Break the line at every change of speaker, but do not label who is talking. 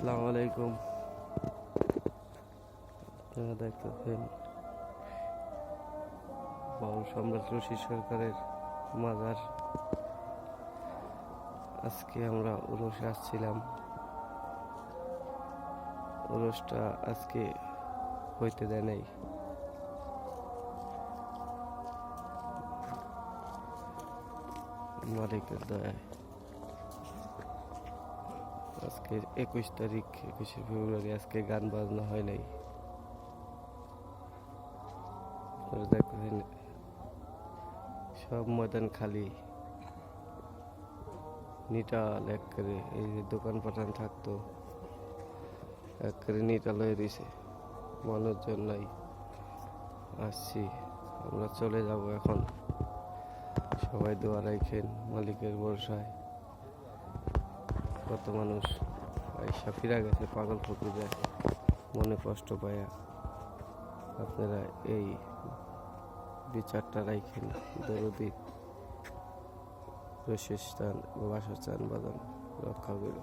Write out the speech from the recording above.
আসসালামু আলাইকুম। আপনারা দেখতেছেন বাউল সম্রাট রশিদ সরকারের মাজার। আজকে আমরা উরসে আসছিলাম। উরসটা আজকে হইতে দেয় নাই। মালিকের দয়ায় আজকে 21 তারিখ 21শে ফেব্রুয়ারি। আজকে গান বাজনা হয় নাই। দেখতেছেন সব ময়দান খালি, নিটাল একেবারে। এই যে দোকান পাঠান থাকতো একেবারে নিটাল হয়ে দিছে, মানুষজন নাই। আসছি, আমরা চলে যাব এখন। সবাই দোয়া রাখেন মালিকের ভরসায়। কত মানুষ আইসা ফিরা গেছে পাগল ফকির যায়, মনে কষ্ট পায়া। আপনারা এই বিচারটা রাখেন, দরদি রশিদ স্থান বাসস্থান বাদাম রক্ষা করো।